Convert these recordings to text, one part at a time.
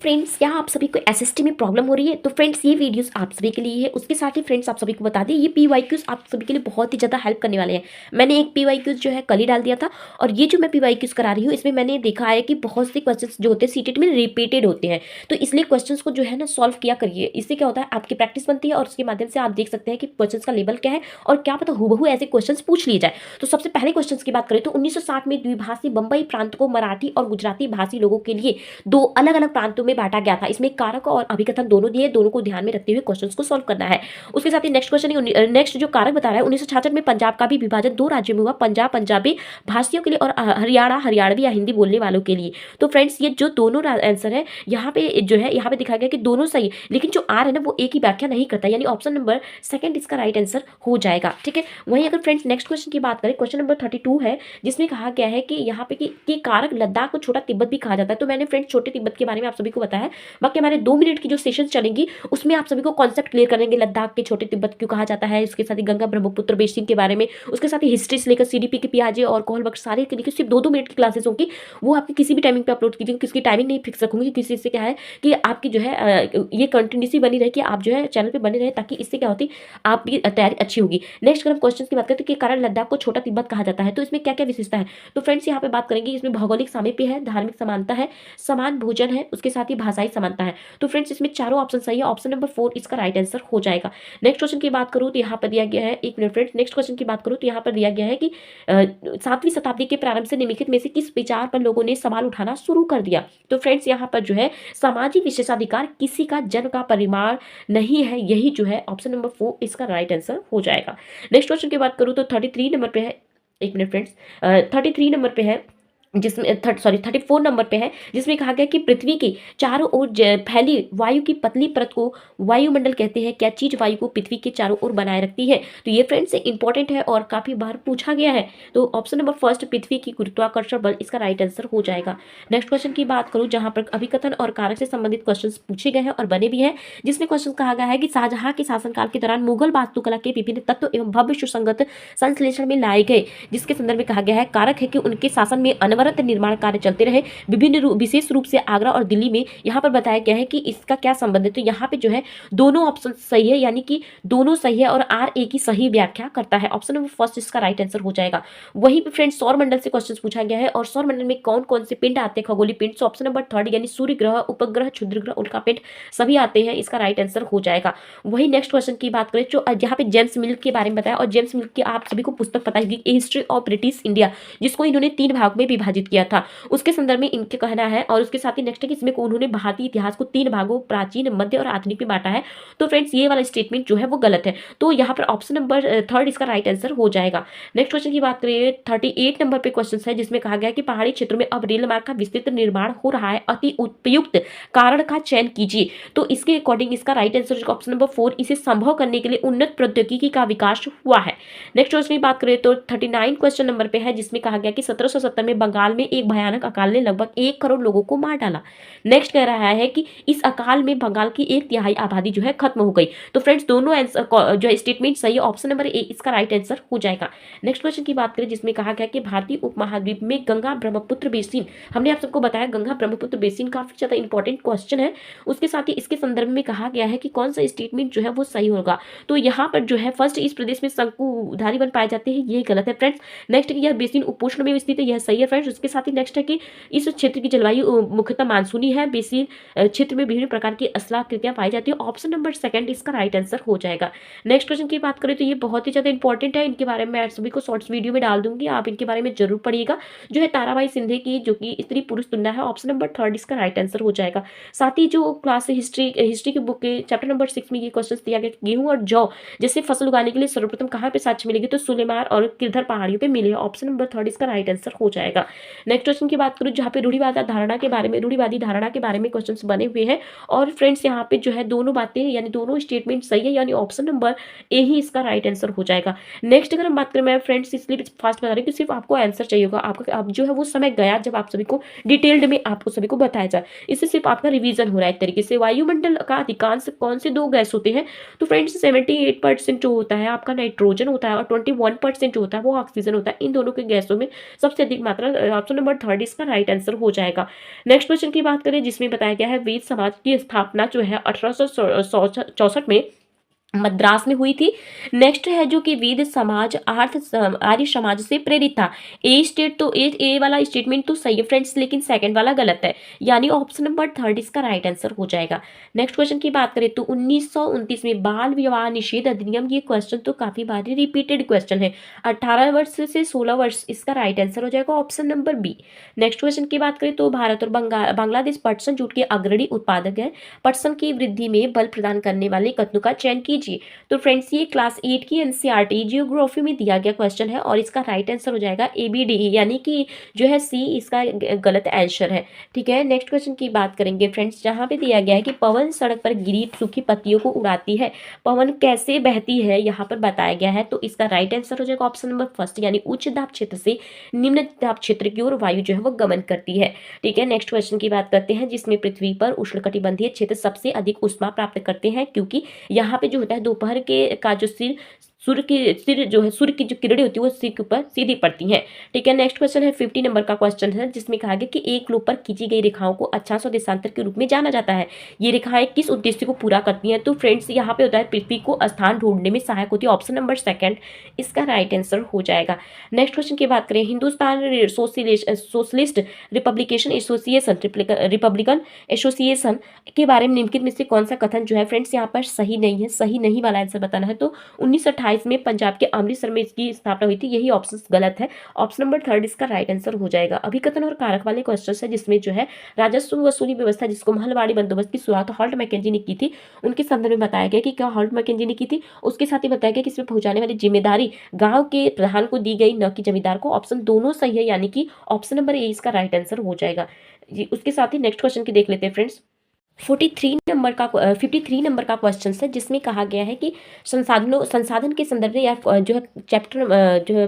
Friends, क्या आप सभी को एसएसटी में प्रॉब्लम हो रही है? तो फ्रेंड्स, ये वीडियोस आप सभी के लिए है। उसके साथ ही फ्रेंड्स, आप सभी को बता दें, ये पीवाईक्यूज आप सभी के लिए बहुत ही ज़्यादा हेल्प करने वाले हैं। मैंने एक पीवाईक्यूज जो है कल ही डाल दिया था, और ये जो मैं पीवाईक्यूज करा रही हूँ, इसमें मैंने देखा है कि बहुत से क्वेश्चंस जो होते हैं सीटेट में रिपीटेड होते हैं। तो इसलिए क्वेश्चंस को जो है ना सॉल्व किया करिए। इससे क्या होता है, आपकी प्रैक्टिस बनती है और उसके माध्यम से आप देख सकते हैं कि क्वेश्चन का लेवल क्या है, और क्या पता हूबहू ऐसे क्वेश्चन पूछ लिए जाए। तो सबसे पहले क्वेश्चन की बात करें तो 1960 में द्विभाषी बंबई प्रांत को मराठी और गुजराती भाषी लोगों के लिए दो अलग अलग प्रांतों में बांटा गया था। इसमें कारक और अभिकथन दोनों दिए, दोनों को ध्यान में रखते हुए क्वेश्चंस को सॉल्व करना है। उसके साथ ही नेक्स्ट क्वेश्चन, नेक्स्ट जो कारक बता रहा है, 1966 में पंजाब का भी विभाजन दो राज्यों में हुआ, पंजाब पंजाबी भाषियों के लिए और हरियाणा हरियाणवी या हिंदी बोलने वालों के लिए। तो फ्रेंड्स, ये जो दोनों आंसर है यहाँ पे जो है, यहाँ पे दिखाया गया कि दोनों सही, लेकिन जो आर है ना वो एक ही व्याख्या नहीं करता, यानी ऑप्शन नंबर सेकंड इसका राइट आंसर हो जाएगा। ठीक है। वहीं अगर फ्रेंड्स नेक्स्ट क्वेश्चन की बात करें, क्वेश्चन नंबर 32 है, जिसमें कहा गया है कि यहाँ पे कि कारक लद्दाख को छोटा तिब्बत भी कहा जाता है। तो मैंने फ्रेंड्स छोटे तिब्बत के बारे में आप सभी को बताया। बाकी हमारे 2 मिनट की जो सेशन चलेंगी उसमें आप सभी को कॉन्सेप्ट क्लियर करेंगे, लद्दाख के छोटे तिब्बत क्यों कहा जाता है, उसके साथ ही गंगा ब्रह्मपुत्र बेसिन के बारे में, उसके साथ ही हिस्ट्री से लेकर सीडीपी के पियाजे और कोहल बख्श सारे के लिए सिर्फ 2-2 मिनट की क्लासेस होंगी। वो आपकी किसी भी टाइमिंग पे अपलोड कीजिएगा, किसी की टाइमिंग नहीं फिक्स रखूंगी। किसी से क्या है कि आपकी जो है ये कंटिन्यूसी बनी रहे, कि आप जो है चैनल पे बने रहे, ताकि इससे क्या होती आपकी तैयारी अच्छी होगी। नेक्स्ट अगर हम क्वेश्चन की बात करते हैं कि कारण लद्दाख को छोटा तिब्बत कहा जाता है, तो इसमें क्या क्या विशेषता है। तो फ्रेंड्स यहाँ पे बात करेंगे, इसमें भौगोलिक सामीप्य है, धार्मिक समानता है, समान भोजन है, उसके साथ ही भाषाई समानता है। तो फ्रेंड्स इसमें चारों ऑप्शन सही है, ऑप्शन नंबर 4 इसका राइट आंसर हो जाएगा। नेक्स्ट क्वेश्चन की बात करूँ तो यहाँ पर दिया गया है, एक मिनट फ्रेंड्स, नेक्स्ट क्वेश्चन की बात करूँ तो यहाँ पर दिया गया है कि 7वीं शताब्दी के प्रारंभ से निम्नलिखित में से किस विचार पर लोगों ने सवाल उठाना शुरू कर दिया। तो फ्रेंड्स यहाँ पर जो है सामाजिक विशेषाधिकार किसी का जन्म का परिमाण नहीं है, यही जो है ऑप्शन नंबर 4 इसका राइट आंसर हो जाएगा। नेक्स्ट क्वेश्चन की बात करूँ तो 33 नंबर पे है, एक मिनट फ्रेंड्स, 33 नंबर पे है, जिसमें 34 नंबर पे है, जिसमें कहा गया कि पृथ्वी की चारों ओर फैली वायु की पतली परत को वायुमंडल कहते हैं। क्या चीज वायु को पृथ्वी के चारों ओर बनाए रखती है। तो ये फ्रेंड्स इंपॉर्टेंट है और काफी बार पूछा गया है। तो ऑप्शन नंबर फर्स्ट पृथ्वी की गुरुत्वाकर्षण बल इसका राइट आंसर हो जाएगा। नेक्स्ट क्वेश्चन की बात करूं, जहां पर अभिकथन और कारक से संबंधित क्वेश्चन पूछे गए हैं और बने भी हैं, जिसमें क्वेश्चन कहा गया है कि शाहजहां के शासनकाल के दौरान मुगल वास्तुकला के विभिन्न तत्व एवं भव्य सुसंगत संश्लेषण में लाए गए, जिसके संदर्भ में कहा गया है कारक है कि उनके शासन में अनवरत निर्माण कार्य चलते रहे, विभिन्न विशेष रूप से आगरा और दिल्ली में। यहाँ पर बताया गया है कि इसका क्या संबंध है। तो यहाँ पे जो है दोनों ऑप्शन सही है, यानी कि दोनों सही है और आर ए की सही व्याख्या करता है। ऑप्शन नंबर फर्स्ट इसका राइट आंसर हो जाएगा। वहीं पे फ्रेंड्स सौर मंडल से क्वेश्चन पूछा गया है, और सौर मंडल में कौन कौन से पिंड आते हैं, खगोलीय पिंड। तो ऑप्शन नंबर थर्ड यानी सूर्य ग्रह, उपग्रह, क्षुद्र ग्रह, उल्का पिंड सभी आते हैं, इसका राइट आंसर हो जाएगा। वही नेक्स्ट क्वेश्चन की बात करें, जो यहाँ पे जेम्स मिल्क के बारे में बताया, और जेम्स मिल्क की आप सभी को पुस्तक पता है, हिस्ट्री ऑफ ब्रिटिश इंडिया, जिसको इन्होंने 3 भाग में विभाजित किया था, उसके संदर्भ में इनके कहना है। और उसके साथ ही नेक्स्ट है कि इसमें उन्होंने भारतीय इतिहास को 3 भागों, प्राचीन, मध्य और आधुनिक में बांटा है। तो फ्रेंड्स ये वाला स्टेटमेंट जो है वो गलत है, तो यहाँ पर ऑप्शन नंबर थर्ड इसका राइट आंसर हो जाएगा। नेक्स्ट क्वेश्चन की बात करें, 38 नंबर पे क्वेश्चन है, जिसमें कहा गया कि पहाड़ी क्षेत्रों में अब रेल मार्ग का विस्तृत निर्माण हो रहा है, अति उपयुक्त कारण का चयन कीजिए। तो इसके अकॉर्डिंग इसका राइट आंसर ऑप्शन नंबर 4, इसे संभव करने के लिए उन्नत प्रौद्योगिकी का विकास हुआ है। नेक्स्ट क्वेश्चन की बात करें तो 39 क्वेश्चन नंबर पे है, जिसमें कहा गया कि 1770 में बंगाल में एक भयानक अकाल ने लगभग 1 करोड़ लोगों को मार डाला। नेक्स्ट कह रहा है कि इस अकाल में बंगाल की 1/3 आबादी जो है खत्म हो गई। तो फ्रेंड्स दोनों आंसर जो स्टेटमेंट सही है, ऑप्शन नंबर ए इसका राइट आंसर हो जाएगा। नेक्स्ट क्वेश्चन की बात करें, जिसमें कहा गया कि भारतीय उपमहाद्वीप में गंगा ब्रह्मपुत्र बेसिन, हमने आप सबको बताया गंगा ब्रह्मपुत्र बेसिन काफी ज्यादा इंपॉर्टेंट क्वेश्चन है। उसके साथ ही इसके संदर्भ में कहा गया है कि कौन सा स्टेटमेंट जो है वो सही होगा। तो यहाँ पर जो है फर्स्ट, इस प्रदेश में शंकुधारी वन पाए जाते हैं, ये गलत है फ्रेंड्स। नेक्स्ट है कि यह बेसिन उपोष्ण में स्थित है, यह सही है फ्रेंड्स। उसके साथ ही नेक्स्ट है कि इस क्षेत्र की जलवायु मुख्यतः मानसूनी है, बेसिन क्षेत्र में विभिन्न प्रकार की असलाकृतियां पाई जाती है। ऑप्शन नंबर सेकंड इसका राइट आंसर हो जाएगा। नेक्स्ट क्वेश्चन की बात करें तो ये बहुत ही ज्यादा इंपॉर्टेंट है, इनके बारे में मैं सभी को शॉर्ट्स वीडियो में डाल दूंगी, आप इनके बारे में जरूर पढ़िएगा। जो है ताराबाई सिंधे की, जो कि स्त्री पुरुष तुलना है, ऑप्शन नंबर थर्ड इसका राइट आंसर हो जाएगा। साथ ही जो क्लास हिस्ट्री की बुक के चैप्टर नंबर 6 में ये क्वेश्चन दिया गया, गेहूं और जौ जैसे फसल उगाने के लिए सर्वप्रथम कहाँ पे साक्ष्य मिलेगी। तो सुलेमार और किरधर पहाड़ियों पे मिले, ऑप्शन नंबर थर्ड इसका राइट आंसर हो जाएगा। नेक्स्ट क्वेश्चन की बात करूं, जहाँ पे रूढ़िवादी धारणा के बारे में क्वेश्चंस बने हुए हैं, और फ्रेंड्स यहाँ पे जो है दोनों बातें यानी दोनों स्टेटमेंट सही है, यानी ऑप्शन नंबर ए ही इसका राइट आंसर हो जाएगा। नेक्स्ट अगर हम बात करें, मैं फ्रेंड्स इसलिए फास्ट बता रही हूँ कि सिर्फ आपको आंसर चाहिए होगा, आपका अब जो है वो समय गया जब आप सभी को डिटेल्ड में आपको सभी को बताया जाए, इससे सिर्फ आपका रिवीजन हो रहा है एक तरीके से। वायुमंडल का अधिकांश कौन से 2 गैस होते हैं। तो फ्रेंड्स 78% जो होता है आपका नाइट्रोजन होता है, और 21% जो होता है वो ऑक्सीजन होता है। इन दोनों के गैसों में सबसे अधिक मात्रा ऑप्शन नंबर थर्ड इसका राइट आंसर हो जाएगा। नेक्स्ट क्वेश्चन की बात करें जिसमें बताया गया है वेद समाज की स्थापना जो है 1864 में मद्रास में हुई थी। नेक्स्ट है जो कि वेद समाज आर्य समाज से प्रेरित था। ए वाला स्टेटमेंट तो सही है फ्रेंड्स, लेकिन सेकंड वाला गलत है, यानी ऑप्शन नंबर थर्ड इसका राइट आंसर हो जाएगा। नेक्स्ट क्वेश्चन की बात करें तो 1929 में बाल विवाह निषेध अधिनियम, ये क्वेश्चन तो काफी बार रिपीटेड क्वेश्चन है। 18 वर्ष से 16 वर्ष इसका राइट आंसर हो जाएगा option number B. Next question की बात करें तो भारत और बांग्लादेश पटसन जूट के अग्रणी उत्पादक है। पटसन की वृद्धि में बल प्रदान करने वाले कथनों का चयन कीजिए। तो फ्रेंड्स ये क्लास 8 की एनसीईआरटी जियोग्राफी में दिया गया क्वेश्चन है और इसका राइट आंसर हो जाएगा एबीडीई, यानी कि जो है सी इसका गलत आंसर है। ठीक है, नेक्स्ट क्वेश्चन की बात करेंगे फ्रेंड्स, जहां पे दिया गया है कि पवन सड़क पर गिरी सूखी पत्तियों को उड़ाती है, पवन कैसे बहती है यहाँ पर बताया गया है। तो इसका राइट आंसर हो जाएगा ऑप्शन नंबर फर्स्ट, यानी उच्च दाब क्षेत्र से निम्न दाब क्षेत्र की ओर वायु जो है वो गमन करती है। ठीक है, नेक्स्ट क्वेश्चन की बात करते हैं जिसमें पृथ्वी पर उष्णकटिबंधीय क्षेत्र सबसे अधिक ऊष्मा प्राप्त करते हैं, क्योंकि यहाँ पे जो होता है दोपहर के का जो सिर जो है सूर्य की जो किरणें होती है वो सिर के ऊपर सीधी पड़ती हैं। ठीक है, नेक्स्ट क्वेश्चन है 50 नंबर का क्वेश्चन है जिसमें कहा गया कि एक ग्लोब पर खींची गई रेखाओं को अक्षांश और देशांतर के रूप में जाना जाता है। ये रेखाएं किस उद्देश्य को पूरा करती हैं। तो फ्रेंड्स यहाँ पे होता है पृथ्वी को स्थान ढूंढने में सहायक होती है, ऑप्शन नंबर सेकंड इसका राइट आंसर हो जाएगा। नेक्स्ट क्वेश्चन की बात करें, हिंदुस्तान सोशलिस्ट रिपब्लिकन एसोसिएशन के बारे में निम्नलिखित में से कौन सा कथन जो है फ्रेंड्स यहाँ पर सही नहीं है, सही नहीं वाला आंसर बताना है। तो 1928 में पंजाब के अमृतसर में इसकी स्थापना हुई थी, यही ऑप्शन गलत है, ऑप्शन नंबर थर्ड इसका राइट आंसर हो जाएगा। अभिकथन और कारक वाले क्वेश्चन है जिसमें जो है राजस्व वसूली व्यवस्था जिसको महलवाड़ी बंदोबस्त की शुरुआत हॉल्ट मैकेंजी ने की थी, उनके संदर्भ में बताया गया कि क्या हॉल्ट मैकेंजी ने की थी। उसके साथ ही बताया गया कि इसमें पहुंचाने वाली जिम्मेदारी गांव के प्रधान को दी गई, न कि जमींदार को। ऑप्शन दोनों सही है, यानी कि ऑप्शन नंबर ए इसका राइट आंसर हो जाएगा जी। उसके साथ ही नेक्स्ट क्वेश्चन की देख लेते हैं फ्रेंड्स। 53 नंबर का क्वेश्चन है जिसमें कहा गया है कि संसाधन के संदर्भ में या जो है चैप्टर जो है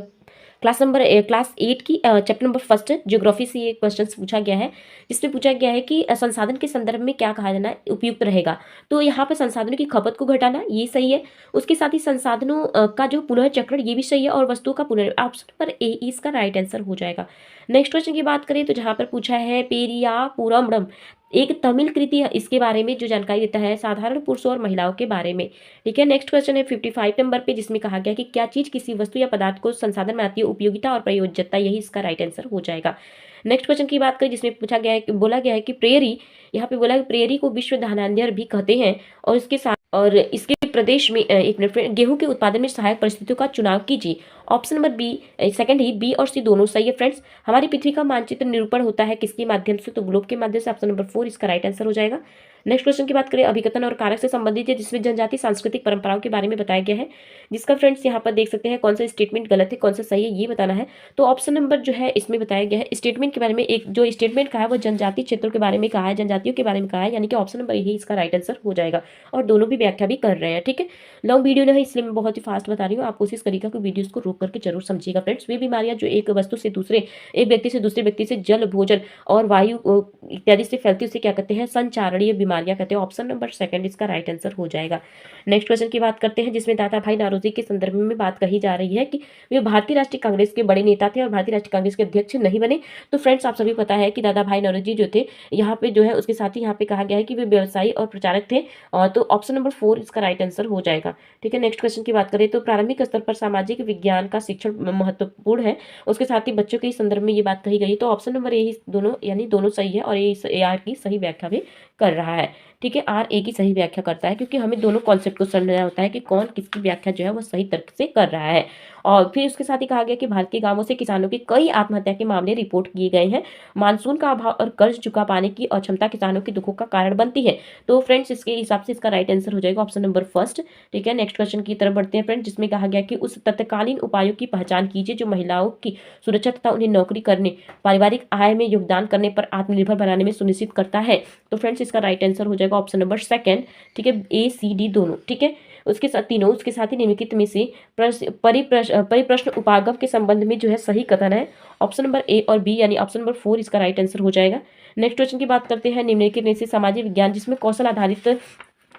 क्लास 8 की चैप्टर नंबर फर्स्ट ज्योग्राफी से ये क्वेश्चन पूछा गया है, जिसमें पूछा गया है कि संसाधन के संदर्भ में क्या कहा जाना उपयुक्त रहेगा। तो यहाँ पर संसाधनों की खपत को घटाना ये सही है, उसके साथ ही संसाधनों का जो पुनर्चक्रण ये भी सही है, और वस्तुओं का ऑप्शन नंबर ए इसका राइट आंसर हो जाएगा। नेक्स्ट क्वेश्चन की बात करें तो जहाँ पर पूछा है पेरियापुरम एक तमिल कृति है, इसके बारे में जो जानकारी देता है साधारण पुरुषों और महिलाओं के बारे में। ठीक है, नेक्स्ट क्वेश्चन है 55 नंबर पे जिसमें कहा गया कि क्या चीज किसी वस्तु या पदार्थ को संसाधन बनाती है, उपयोगिता और प्रयोज्यता, यही इसका राइट आंसर हो जाएगा। नेक्स्ट क्वेश्चन की बात करें जिसमें पूछा गया है, बोला गया है कि प्रेयरी, यहाँ पे बोला है प्रेयरी को विश्व धान्यान्यर भी कहते हैं, और इसके साथ और इसके प्रदेश में एक मिनट, गेहूं के उत्पादन में सहायक परिस्थितियों का चुनाव कीजिए। ऑप्शन नंबर बी सेकंड ही, बी और सी दोनों सही है फ्रेंड्स। हमारी पृथ्वी का मानचित्र निरूपण होता है किसके माध्यम से, तो ग्लोब के माध्यम से, ऑप्शन नंबर 4 इसका राइट आंसर हो जाएगा। नेक्स्ट क्वेश्चन की बात करें अभिकथन और कारक से संबंधित है जिसमें जनजाति सांस्कृतिक परंपराओं के बारे में बताया गया है, जिसका फ्रेंड्स यहाँ पर देख सकते हैं कौन सा स्टेटमेंट गलत है कौन सा सही है ये बताना है। तो ऑप्शन नंबर जो है इसमें बताया गया है स्टेटमेंट के बारे में, एक जो स्टेटमेंट कहा है वो जनजातीय क्षेत्रों के बारे में कहा है, जनजातियों के बारे में कहा है, यानी कि ऑप्शन नंबर यही इसका राइट आंसर हो जाएगा, और दोनों भी व्याख्या भी कर रहे हैं। ठीक है, लॉन्ग वीडियो नहीं इसलिए मैं बहुत ही फास्ट बता रही हूँ, आप कोशिश करिएगा कि वीडियोस को रोक करके जरूर समझिएगा फ्रेंड्स। वे बीमारियां जो एक वस्तु से दूसरे, एक व्यक्ति से दूसरे व्यक्ति से जल, भोजन और वायु इत्यादि से फैलती, उसे क्या कहते हैं, संचारणीय बीमारियां कहते हैं, ऑप्शन नंबर सेकंड इसका राइट आंसर हो जाएगा। नेक्स्ट क्वेश्चन की बात करते हैं जिसमें दादा भाई नौरोजी के संदर्भ में बात कही जा रही है कि वे भारतीय राष्ट्रीय कांग्रेस के बड़े नेता थे और भारतीय राष्ट्रीय कांग्रेस के अध्यक्ष नहीं बने। तो फ्रेंड्स आप सभी पता है कि दादा भाई नौरोजी जो थे यहाँ पे जो है, उसके साथ ही यहाँ पे कहा गया है कि वे व्यवसायी और प्रचारक थे, और तो ऑप्शन नंबर 4 इसका राइट आंसर हो जाएगा। ठीक है, नेक्स्ट क्वेश्चन की बात करें तो प्रारंभिक स्तर पर सामाजिक विज्ञान का शिक्षण महत्वपूर्ण है, उसके साथ ही बच्चों के संदर्भ में ये बात कही गई, तो ऑप्शन नंबर ए दोनों, यानी दोनों सही है, और ये आर की सही व्याख्या भी कर रहा है। ठीक है, आर ए की सही व्याख्या करता है, क्योंकि हमें दोनों कॉन्सेप्ट को समझना होता है कि कौन किसकी व्याख्या जो है वो सही तर्क से कर रहा है। और फिर उसके साथ ही कहा गया कि भारत के गांवों से किसानों की कई आत्महत्या के मामले रिपोर्ट किए गए हैं, मानसून का अभाव और कर्ज चुका पाने की अक्षमता किसानों के दुखों का कारण बनती है। तो फ्रेंड्स इसके हिसाब से इसका राइट आंसर हो जाएगा ऑप्शन नंबर फर्स्ट। ठीक है, नेक्स्ट क्वेश्चन की तरफ बढ़ते हैं फ्रेंड्स, जिसमें कहा गया कि उस तत्कालीन उपायों की पहचान कीजिए जो महिलाओं की सुरक्षा तथा उन्हें नौकरी करने, पारिवारिक आय में योगदान करने पर आत्मनिर्भर बनाने में सुनिश्चित करता है। तो फ्रेंड्स इसका राइट आंसर हो जाएगा ऑप्शन नंबर सेकंड। ठीक है, ए सी डी दोनों। ठीक है, उसके साथ तीनों, उसके साथ ही निम्नलिखित में से परिप्रश्न उपागम के संबंध में जो है सही कथन है, ऑप्शन नंबर ए और बी, यानी ऑप्शन नंबर 4 इसका राइट आंसर हो जाएगा। नेक्स्ट क्वेश्चन की बात करते हैं निम्नलिखित में से सामाजिक विज्ञान जिसमें कौशल आधारित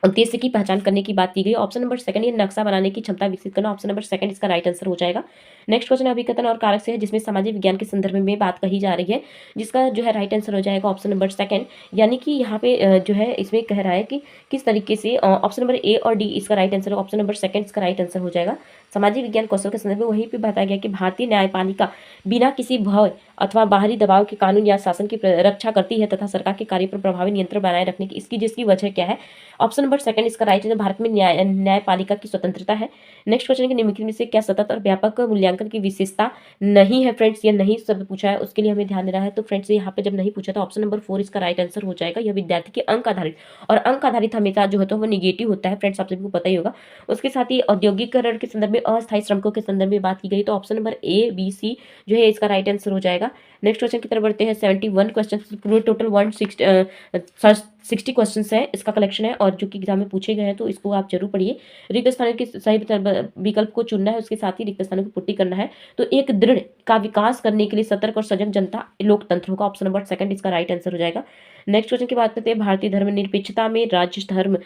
उद्देश्य की पहचान करने की बात की गई। ऑप्शन नंबर सेकंड, ये नक्शा बनाने की क्षमता विकसित करना। ऑप्शन नंबर सेकंड इसका राइट आंसर हो जाएगा। नेक्स्ट क्वेश्चन अभिकथन और कारक से है, जिसमें सामाजिक विज्ञान के संदर्भ में बात कही जा रही है, जिसका जो है राइट आंसर हो जाएगा ऑप्शन नंबर सेकंड। यानी कि यहाँ पे जो है इसमें कह रहा है कि किस तरीके से ऑप्शन नंबर ए और डी इसका राइट आंसर है, ऑप्शन नंबर सेकंड इसका राइट आंसर हो जाएगा। सामाजिक विज्ञान कौशल के संदर्भ में वहीं पे बताया गया कि भारतीय न्यायपालिका बिना किसी भय अथवा बाहरी दबाव के कानून या शासन की रक्षा करती है तथा सरकार के कार्य पर प्रभावी नियंत्रण बनाए रखने की इसकी जिसकी वजह क्या है, ऑप्शन नंबर सेकंड इसका राइट आंसर। भारत में न्यायपालिका की स्वतंत्रता है। नेक्स्ट क्वेश्चन है कि निम्नलिखित में से क्या सतत और व्यापक मूल्यांकन की विशेषता नहीं है। फ्रेंड्स ये नहीं शब्द पूछा है, उसके लिए हमें ध्यान देना है। तो फ्रेंड्स यहाँ पे जब नहीं पूछा तो ऑप्शन नंबर 4 इसका राइट आंसर हो जाएगा। यह विद्यार्थी के अंक आधारित, और अंक आधारित हमेशा जो होता है वो निगेटिव होता है। फ्रेंड्स आप सभी को पता ही होगा। उसके साथ ही औद्योगिकरण के संदर्भ में अस्थायी श्रमिकों के संदर्भ में बात की गई, तो option number A B C जो है इसका राइट आंसर हो जाएगा। नेक्स्ट क्वेश्चन की तरफ बढ़ते हैं। 71 क्वेश्चन, पूरे टोटल 160 क्वेश्चन है, इसका कलेक्शन है और जो कि एग्जाम में पूछे गए हैं, तो इसको आप जरूर पढ़िए। रिक्त स्थानों के सही विकल्प को चुनना है, उसके साथ ही रिक्त स्थानों की पूर्ति करना है। तो एक दृढ़ का विकास करने के लिए सतर्क और सजग जनता लोकतंत्र होगा, ऑप्शन नंबर सेकंड इसका राइट आंसर हो जाएगा। नेक्स्ट क्वेश्चन की बात करते हैं। भारतीय धर्म निरपेक्षता में राज्य धर्म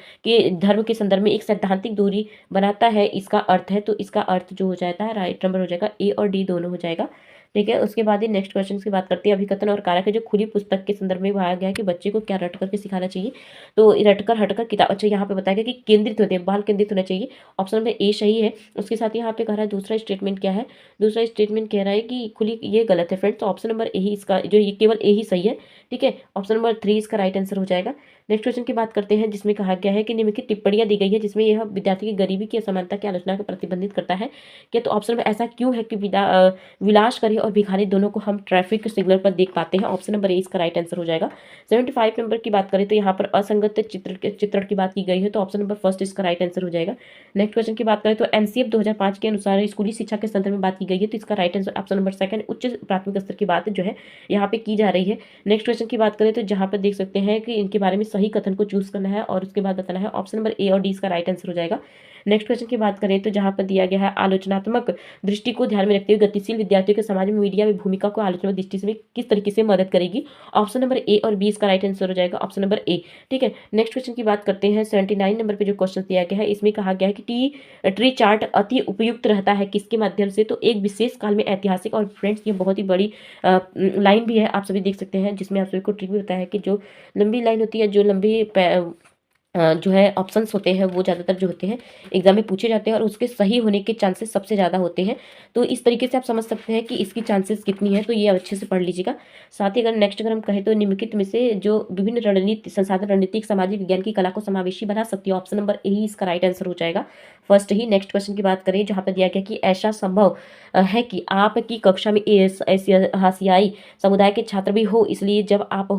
के संदर्भ में एक सैद्धांतिक दूरी बनाता है, इसका अर्थ है, तो इसका अर्थ जो हो जाता है राइट नंबर हो जाएगा ए और डी दोनों हो जाएगा। ठीक है, उसके बाद ही नेक्स्ट क्वेश्चन की बात करते हैं। अभिकथन और कारक है, जो खुली पुस्तक के संदर्भ में बताया गया है कि बच्चे को क्या रट करके सिखाना चाहिए, तो रटकर हटकर किताब। अच्छा, यहाँ पे बताया गया कि केंद्रित होते हैं, बाल केंद्रित होना चाहिए, ऑप्शन नंबर ए सही है। उसके साथ यहाँ पे कह रहा है दूसरा स्टेटमेंट क्या है, दूसरा स्टेटमेंट कह रहा है कि खुली, ये गलत है फ्रेंड्स। तो ऑप्शन नंबर ए ही इसका जो ये केवल ए ही सही है। ठीक है, ऑप्शन नंबर 3 इसका राइट आंसर हो जाएगा। नेक्स्ट क्वेश्चन की बात करते हैं, जिसमें कहा गया है कि निम्नलिखित टिप्पणियां दी गई है जिसमें यह विद्यार्थी की गरीबी की असमानता की आलोचना को प्रतिबंधित करता है क्या, तो ऑप्शन में ऐसा क्यों है कि विलासकारी और भिखारी दोनों को हम ट्रैफिक सिग्नल पर देख पाते हैं, ऑप्शन नंबर ए इसका राइट आंसर हो जाएगा। 75 नंबर की बात करें तो यहाँ पर असंगत चित्रण की बात की गई है, तो ऑप्शन नंबर फर्स्ट इसका राइट आंसर हो जाएगा। नेक्स्ट क्वेश्चन की बात करें तो एनसीएफ 2005 के अनुसार स्कूली शिक्षा के संदर्भ में बात की गई है, तो इसका right answer option number second उच्च प्राथमिक स्तर की बात जो है यहाँ पे की जा रही है। नेक्स्ट क्वेश्चन की बात करें तो जहाँ पर देख सकते हैं कि इनके बारे में सही कथन को चूज करना है और उसके बाद बताना है, ऑप्शन नंबर ए और डी इसका राइट आंसर हो जाएगा। नेक्स्ट क्वेश्चन की बात करें तो जहाँ पर दिया गया है आलोचनात्मक दृष्टि को ध्यान में रखते हुए गतिशील विद्यार्थियों के समाज में मीडिया में भूमिका को आलोचनात्मक दृष्टि से किस तरीके से मदद करेगी, ऑप्शन नंबर ए और बी इसका राइट आंसर हो जाएगा, ऑप्शन नंबर ए। ठीक है, नेक्स्ट क्वेश्चन की बात करते हैं। 79 नंबर पे जो क्वेश्चन दिया गया है, इसमें कहा गया है कि ट्री चार्ट अति उपयुक्त रहता है किसके माध्यम से, तो एक विशेष काल में ऐतिहासिक, और फ्रेंड्स ये बहुत ही बड़ी लाइन भी है, आप सभी देख सकते हैं, जिसमें आप सभी को ट्रिक भी होता है कि जो लंबी लाइन होती है, जो लंबी जो है ऑप्शंस होते हैं वो ज़्यादातर जो होते हैं एग्जाम में पूछे जाते हैं और उसके सही होने के चांसेस सबसे ज़्यादा होते हैं। तो इस तरीके से आप समझ सकते हैं कि इसकी चांसेस कितनी है, तो ये अच्छे से पढ़ लीजिएगा। साथ ही अगर हम कहें तो निम्नलिखित में से जो विभिन्न रणनीति संसाधन रणनीतिक सामाजिक विज्ञान की कला को समावेशी बना सकती है, ऑप्शन नंबर ए ही इसका राइट आंसर हो जाएगा फर्स्ट ही। नेक्स्ट क्वेश्चन की बात करें जहाँ पर दिया गया कि ऐसा संभव है कि आपकी कक्षा में हाशियाई समुदाय के छात्र भी हो, इसलिए जब आप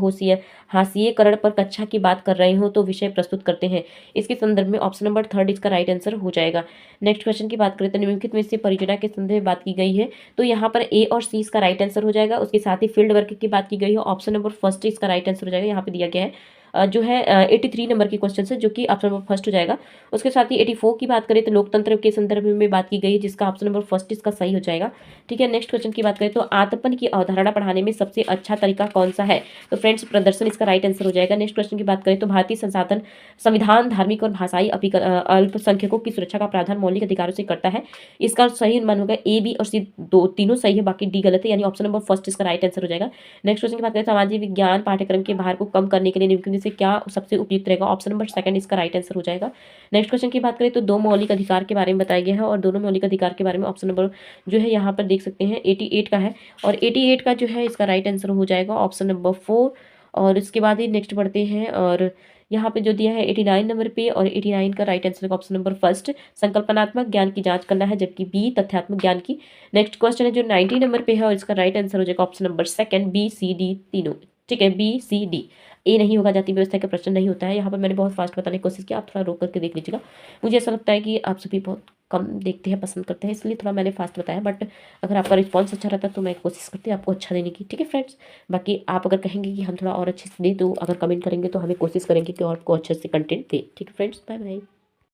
हाशिएकरण पर कक्षा की बात कर रहे हो तो विषय प्रस्तुत करते हैं, इसके संदर्भ में ऑप्शन नंबर थर्ड इसका राइट आंसर हो जाएगा। नेक्स्ट क्वेश्चन की बात करें तो निम्नलिखित में से परियोजना के संदर्भ में बात की गई है, तो यहाँ पर ए और सी इसका राइट आंसर हो जाएगा। उसके साथ ही फील्ड वर्क की बात की गई है, ऑप्शन नंबर फर्स्ट इसका राइट आंसर हो जाएगा। यहाँ पे दिया गया है जो है 83 नंबर के क्वेश्चन है, जो कि ऑप्शन नंबर फर्स्ट हो जाएगा। उसके साथ ही 84 की बात करें तो लोकतंत्र के संदर्भ में बात की गई है, जिसका ऑप्शन नंबर फर्स्ट इसका सही हो जाएगा। ठीक है, नेक्स्ट क्वेश्चन की बात करें तो आत्मपन की अवधारणा पढ़ाने में सबसे अच्छा तरीका कौन सा है, तो फ्रेंड्स प्रदर्शन इसका राइट आंसर हो जाएगा। नेक्स्ट क्वेश्चन की बात करें तो भारतीय संविधान धार्मिक और भाषाई अल्पसंख्यकों की सुरक्षा का प्रावधान मौलिक अधिकारों से करता है, इसका सही अनुमान होगा ए बी और सी तीनों सही है, बाकी डी गलत है, यानी ऑप्शन नंबर फर्स्ट इसका राइट आंसर हो जाएगा। नेक्स्ट क्वेश्चन की बात करें सामाजिक विज्ञान पाठ्यक्रम के भार को कम करने के लिए निम्नलिखित में से क्या सबसे उपयुक्त रहेगा, ऑप्शन नंबर सेकंड इसका राइट आंसर हो जाएगा। नेक्स्ट क्वेश्चन की बात करें तो दो मौलिक अधिकार के बारे में बताया गया है, और दोनों मौलिक अधिकार के बारे में ऑप्शन नंबर जो है यहाँ पर देख सकते हैं 88 का है, और 88 का जो है इसका राइट आंसर हो जाएगा ऑप्शन नंबर 4। और इसके बाद ही नेक्स्ट बढ़ते हैं, और यहाँ पे जो दिया है 89 नंबर पे, और 89 का right answer option number first संकल्पनात्मक ज्ञान की जांच करना है, जबकि बी तथ्यात्मक ज्ञान की। नेक्स्ट क्वेश्चन है जो 90 नंबर पे है, और इसका राइट आंसर हो जाएगा option number second B C D तीनों। ठीक है, बी सी डी, ए नहीं होगा, जाति व्यवस्था का प्रश्न नहीं होता है। यहाँ पर मैंने बहुत फास्ट बताने की कोशिश की, आप थोड़ा रोक करके देख लीजिएगा। मुझे ऐसा लगता है कि आप सभी बहुत कम देखते हैं, पसंद करते हैं, इसलिए थोड़ा मैंने फास्ट बताया, बट अगर आपका रिस्पॉन्स अच्छा रहता है तो मैं कोशिश करती हूँ आपको अच्छा देने की। ठीक है फ्रेंड्स, बाकी आप अगर कहेंगे कि हम थोड़ा और अच्छे से दें तो अगर कमेंट करेंगे तो हमें कोशिश करेंगे कि और आपको अच्छे से कंटेंट दें। ठीक है फ्रेंड्स, बाय बाय।